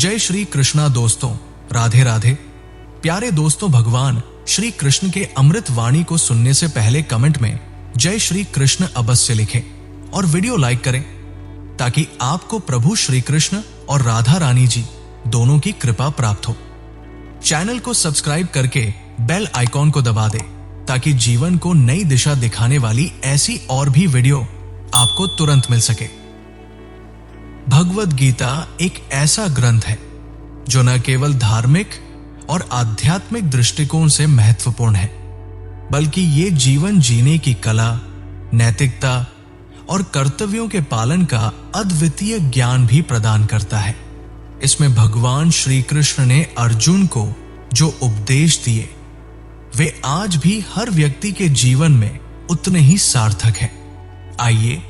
जय श्री कृष्णा दोस्तों, राधे राधे। प्यारे दोस्तों, भगवान श्री कृष्ण के अमृत वाणी को सुनने से पहले कमेंट में जय श्री कृष्ण अवश्य लिखें और वीडियो लाइक करें ताकि आपको प्रभु श्री कृष्ण और राधा रानी जी दोनों की कृपा प्राप्त हो। चैनल को सब्सक्राइब करके बेल आइकॉन को दबा दें ताकि जीवन को नई दिशा दिखाने वाली ऐसी और भी वीडियो आपको तुरंत मिल सके। भगवद गीता एक ऐसा ग्रंथ है जो न केवल धार्मिक और आध्यात्मिक दृष्टिकोण से महत्वपूर्ण है, बल्कि ये जीवन जीने की कला, नैतिकता और कर्तव्यों के पालन का अद्वितीय ज्ञान भी प्रदान करता है। इसमें भगवान श्री कृष्ण ने अर्जुन को जो उपदेश दिए वे आज भी हर व्यक्ति के जीवन में उतने ही सार्थक हैं। आइए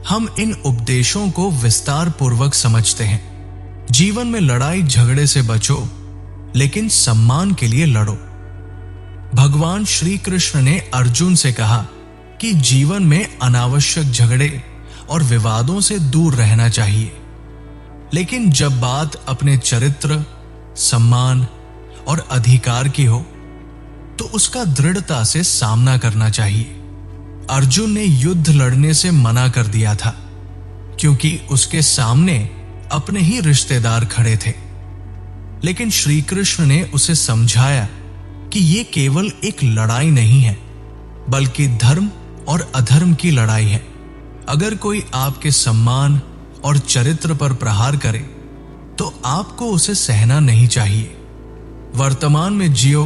हम इन उपदेशों को विस्तार पूर्वक समझते हैं। जीवन में लड़ाई झगड़े से बचो, लेकिन सम्मान के लिए लड़ो। भगवान श्री कृष्ण ने अर्जुन से कहा कि जीवन में अनावश्यक झगड़े और विवादों से दूर रहना चाहिए, लेकिन जब बात अपने चरित्र, सम्मान और अधिकार की हो तो उसका दृढ़ता से सामना करना चाहिए। अर्जुन ने युद्ध लड़ने से मना कर दिया था क्योंकि उसके सामने अपने ही रिश्तेदार खड़े थे, लेकिन श्री कृष्ण ने उसे समझाया कि यह केवल एक लड़ाई नहीं है, बल्कि धर्म और अधर्म की लड़ाई है। अगर कोई आपके सम्मान और चरित्र पर प्रहार करे तो आपको उसे सहना नहीं चाहिए। वर्तमान में जियो,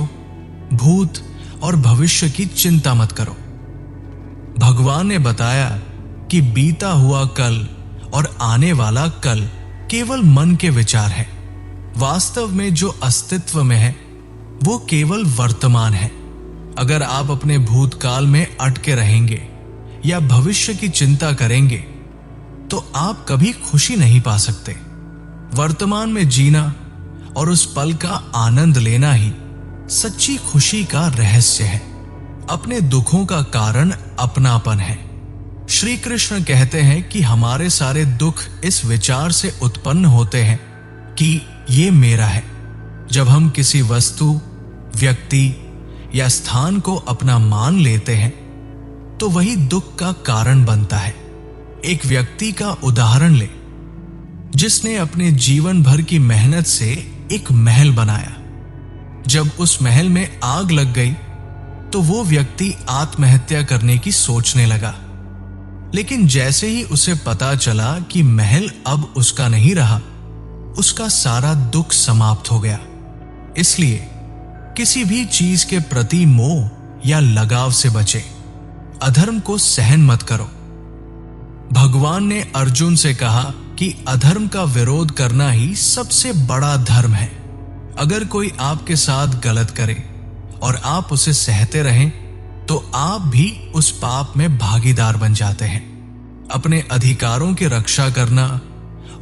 भूत और भविष्य की चिंता मत करो। भगवान ने बताया कि बीता हुआ कल और आने वाला कल केवल मन के विचार है। वास्तव में जो अस्तित्व में है वो केवल वर्तमान है। अगर आप अपने भूतकाल में अटके रहेंगे या भविष्य की चिंता करेंगे तो आप कभी खुशी नहीं पा सकते। वर्तमान में जीना और उस पल का आनंद लेना ही सच्ची खुशी का रहस्य है। अपने दुखों का कारण अपनापन है। श्री कृष्ण कहते हैं कि हमारे सारे दुख इस विचार से उत्पन्न होते हैं कि ये मेरा है। जब हम किसी वस्तु, व्यक्ति या स्थान को अपना मान लेते हैं तो वही दुख का कारण बनता है। एक व्यक्ति का उदाहरण ले जिसने अपने जीवन भर की मेहनत से एक महल बनाया। जब उस महल में आग लग गई तो वो व्यक्ति आत्महत्या करने की सोचने लगा, लेकिन जैसे ही उसे पता चला कि महल अब उसका नहीं रहा, उसका सारा दुख समाप्त हो गया। इसलिए किसी भी चीज के प्रति मोह या लगाव से बचे। अधर्म को सहन मत करो। भगवान ने अर्जुन से कहा कि अधर्म का विरोध करना ही सबसे बड़ा धर्म है। अगर कोई आपके साथ गलत करे और आप उसे सहते रहें तो आप भी उस पाप में भागीदार बन जाते हैं। अपने अधिकारों की रक्षा करना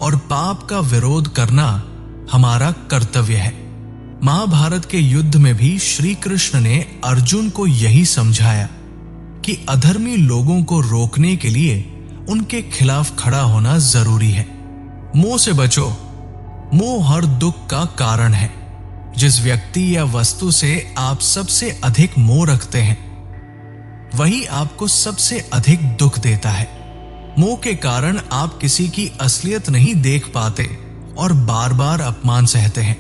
और पाप का विरोध करना हमारा कर्तव्य है। महाभारत के युद्ध में भी श्री कृष्ण ने अर्जुन को यही समझाया कि अधर्मी लोगों को रोकने के लिए उनके खिलाफ खड़ा होना जरूरी है। मोह से बचो। मोह हर दुख का कारण है। जिस व्यक्ति या वस्तु से आप सबसे अधिक मोह रखते हैं वही आपको सबसे अधिक दुख देता है। मोह के कारण आप किसी की असलियत नहीं देख पाते और बार बार अपमान सहते हैं।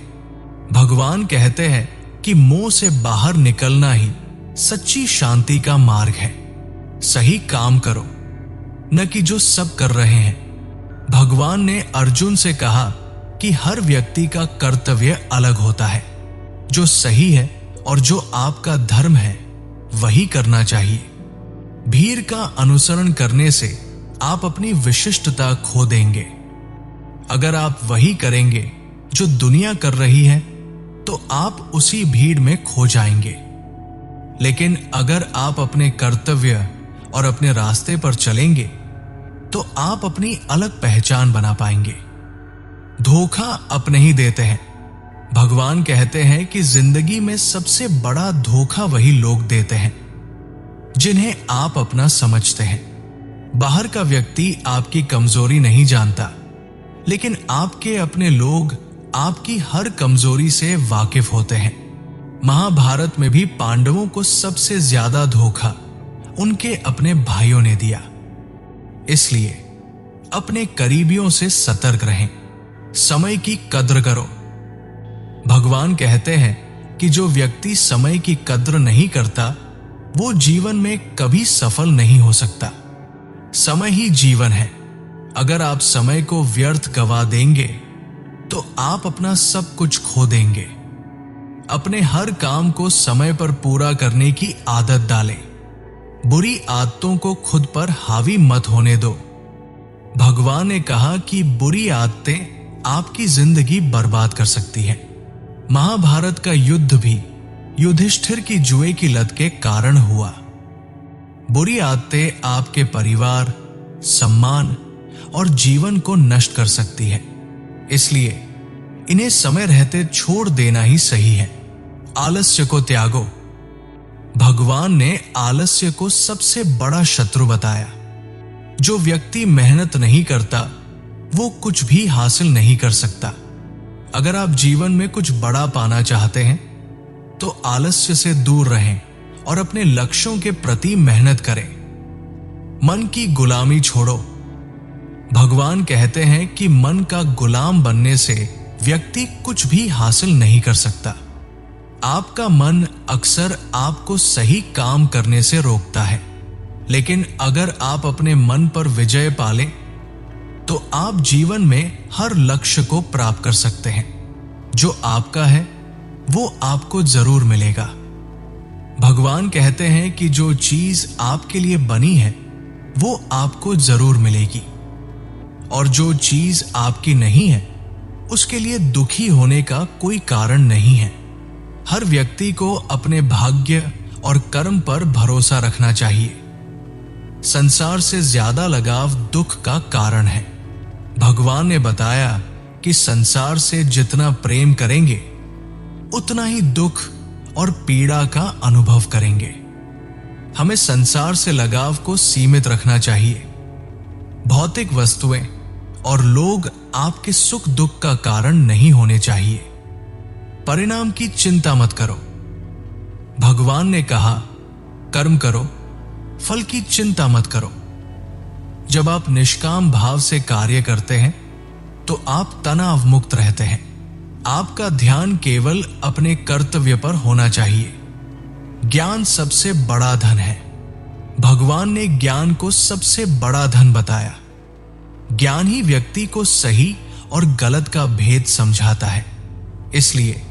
भगवान कहते हैं कि मोह से बाहर निकलना ही सच्ची शांति का मार्ग है। सही काम करो, न कि जो सब कर रहे हैं। भगवान ने अर्जुन से कहा कि हर व्यक्ति का कर्तव्य अलग होता है। जो सही है और जो आपका धर्म है वही करना चाहिए। भीड़ का अनुसरण करने से आप अपनी विशिष्टता खो देंगे। अगर आप वही करेंगे जो दुनिया कर रही है तो आप उसी भीड़ में खो जाएंगे। लेकिन अगर आप अपने कर्तव्य और अपने रास्ते पर चलेंगे तो आप अपनी अलग पहचान बना पाएंगे। धोखा अपने ही देते हैं। भगवान कहते हैं कि जिंदगी में सबसे बड़ा धोखा वही लोग देते हैं जिन्हें आप अपना समझते हैं। बाहर का व्यक्ति आपकी कमजोरी नहीं जानता, लेकिन आपके अपने लोग आपकी हर कमजोरी से वाकिफ होते हैं। महाभारत में भी पांडवों को सबसे ज्यादा धोखा उनके अपने भाइयों ने दिया। इसलिए अपने करीबियों से सतर्क रहें, समय की कद्र करो। भगवान कहते हैं कि जो व्यक्ति समय की कद्र नहीं करता वो जीवन में कभी सफल नहीं हो सकता। समय ही जीवन है। अगर आप समय को व्यर्थ गवा देंगे तो आप अपना सब कुछ खो देंगे। अपने हर काम को समय पर पूरा करने की आदत डालें। बुरी आदतों को खुद पर हावी मत होने दो। भगवान ने कहा कि बुरी आदतें आपकी जिंदगी बर्बाद कर सकती हैं। महाभारत का युद्ध भी युधिष्ठिर की जुए की लत के कारण हुआ। बुरी आदतें आपके परिवार, सम्मान और जीवन को नष्ट कर सकती है। इसलिए इन्हें समय रहते छोड़ देना ही सही है। आलस्य को त्यागो। भगवान ने आलस्य को सबसे बड़ा शत्रु बताया। जो व्यक्ति मेहनत नहीं करता वो कुछ भी हासिल नहीं कर सकता। अगर आप जीवन में कुछ बड़ा पाना चाहते हैं तो आलस्य से दूर रहें और अपने लक्ष्यों के प्रति मेहनत करें। मन की गुलामी छोड़ो। भगवान कहते हैं कि मन का गुलाम बनने से व्यक्ति कुछ भी हासिल नहीं कर सकता। आपका मन अक्सर आपको सही काम करने से रोकता है, लेकिन अगर आप अपने मन पर विजय पालें तो आप जीवन में हर लक्ष्य को प्राप्त कर सकते हैं। जो आपका है वो आपको जरूर मिलेगा। भगवान कहते हैं कि जो चीज आपके लिए बनी है वो आपको जरूर मिलेगी, और जो चीज आपकी नहीं है उसके लिए दुखी होने का कोई कारण नहीं है। हर व्यक्ति को अपने भाग्य और कर्म पर भरोसा रखना चाहिए। संसार से ज्यादा लगाव दुख का कारण है। भगवान ने बताया कि संसार से जितना प्रेम करेंगे उतना ही दुख और पीड़ा का अनुभव करेंगे। हमें संसार से लगाव को सीमित रखना चाहिए। भौतिक वस्तुएं और लोग आपके सुख दुख का कारण नहीं होने चाहिए। परिणाम की चिंता मत करो। भगवान ने कहा, कर्म करो, फल की चिंता मत करो। जब आप निष्काम भाव से कार्य करते हैं तो आप तनाव मुक्त रहते हैं। आपका ध्यान केवल अपने कर्तव्य पर होना चाहिए। ज्ञान सबसे बड़ा धन है। भगवान ने ज्ञान को सबसे बड़ा धन बताया। ज्ञान ही व्यक्ति को सही और गलत का भेद समझाता है। इसलिए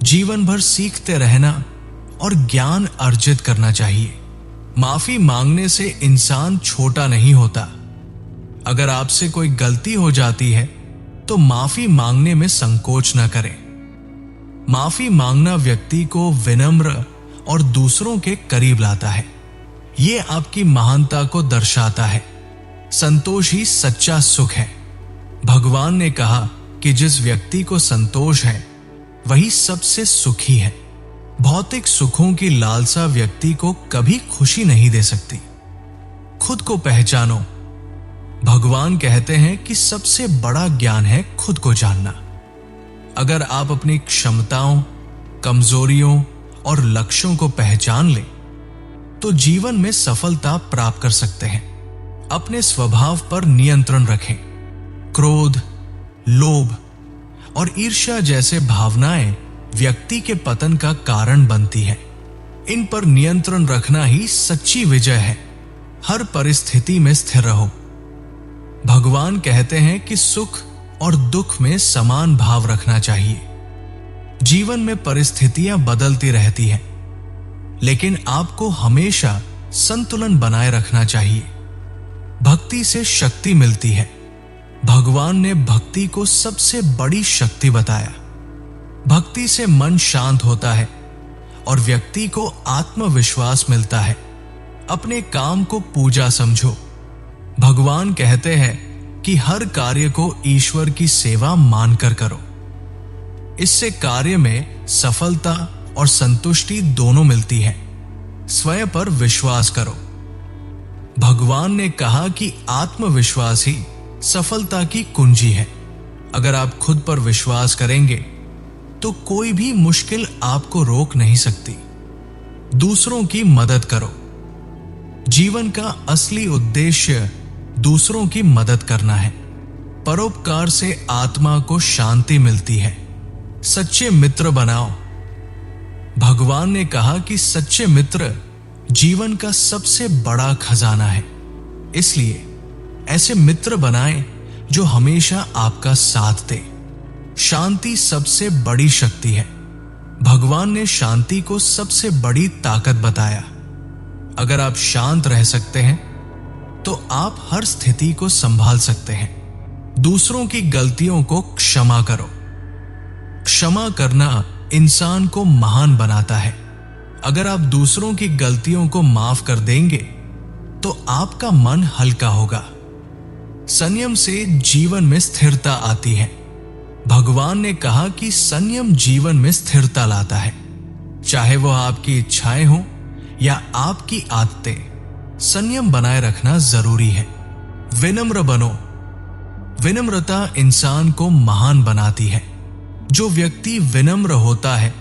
जीवन भर सीखते रहना और ज्ञान अर्जित करना चाहिए। माफी मांगने से इंसान छोटा नहीं होता। अगर आपसे कोई गलती हो जाती है तो माफी मांगने में संकोच न करें। माफी मांगना व्यक्ति को विनम्र और दूसरों के करीब लाता है। यह आपकी महानता को दर्शाता है। संतोष ही सच्चा सुख है। भगवान ने कहा कि जिस व्यक्ति को संतोष है वही सबसे सुखी है। भौतिक सुखों की लालसा व्यक्ति को कभी खुशी नहीं दे सकती। खुद को पहचानो। भगवान कहते हैं कि सबसे बड़ा ज्ञान है खुद को जानना। अगर आप अपनी क्षमताओं, कमजोरियों और लक्ष्यों को पहचान लें तो जीवन में सफलता प्राप्त कर सकते हैं। अपने स्वभाव पर नियंत्रण रखें। क्रोध, लोभ और ईर्ष्या जैसे भावनाएं व्यक्ति के पतन का कारण बनती है। इन पर नियंत्रण रखना ही सच्ची विजय है। हर परिस्थिति में स्थिर रहो। भगवान कहते हैं कि सुख और दुख में समान भाव रखना चाहिए। जीवन में परिस्थितियां बदलती रहती हैं, लेकिन आपको हमेशा संतुलन बनाए रखना चाहिए। भक्ति से शक्ति मिलती है। भगवान ने भक्ति को सबसे बड़ी शक्ति बताया। भक्ति से मन शांत होता है और व्यक्ति को आत्मविश्वास मिलता है। अपने काम को पूजा समझो। भगवान कहते हैं कि हर कार्य को ईश्वर की सेवा मानकर करो। इससे कार्य में सफलता और संतुष्टि दोनों मिलती है। स्वयं पर विश्वास करो। भगवान ने कहा कि आत्मविश्वास ही सफलता की कुंजी है। अगर आप खुद पर विश्वास करेंगे तो कोई भी मुश्किल आपको रोक नहीं सकती। दूसरों की मदद करो। जीवन का असली उद्देश्य दूसरों की मदद करना है। परोपकार से आत्मा को शांति मिलती है। सच्चे मित्र बनाओ। भगवान ने कहा कि सच्चे मित्र जीवन का सबसे बड़ा खजाना है, इसलिए ऐसे मित्र बनाएं जो हमेशा आपका साथ दे। शांति सबसे बड़ी शक्ति है। भगवान ने शांति को सबसे बड़ी ताकत बताया। अगर आप शांत रह सकते हैं तो आप हर स्थिति को संभाल सकते हैं। दूसरों की गलतियों को क्षमा करो। क्षमा करना इंसान को महान बनाता है। अगर आप दूसरों की गलतियों को माफ कर देंगे तो आपका मन हल्का होगा। संयम से जीवन में स्थिरता आती है। भगवान ने कहा कि संयम जीवन में स्थिरता लाता है। चाहे वह आपकी इच्छाएं हो या आपकी आदतें, संयम बनाए रखना जरूरी है। विनम्र बनो। विनम्रता इंसान को महान बनाती है। जो व्यक्ति विनम्र होता है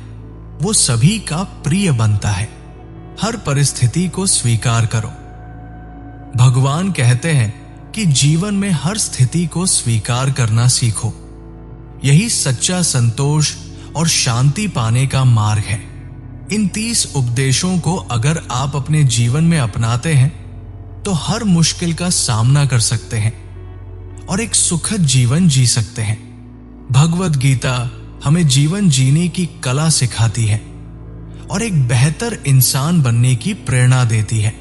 वो सभी का प्रिय बनता है। हर परिस्थिति को स्वीकार करो। भगवान कहते हैं कि जीवन में हर स्थिति को स्वीकार करना सीखो। यही सच्चा संतोष और शांति पाने का मार्ग है। इन 30 उपदेशों को अगर आप अपने जीवन में अपनाते हैं तो हर मुश्किल का सामना कर सकते हैं और एक सुखद जीवन जी सकते हैं। भगवद गीता हमें जीवन जीने की कला सिखाती है और एक बेहतर इंसान बनने की प्रेरणा देती है।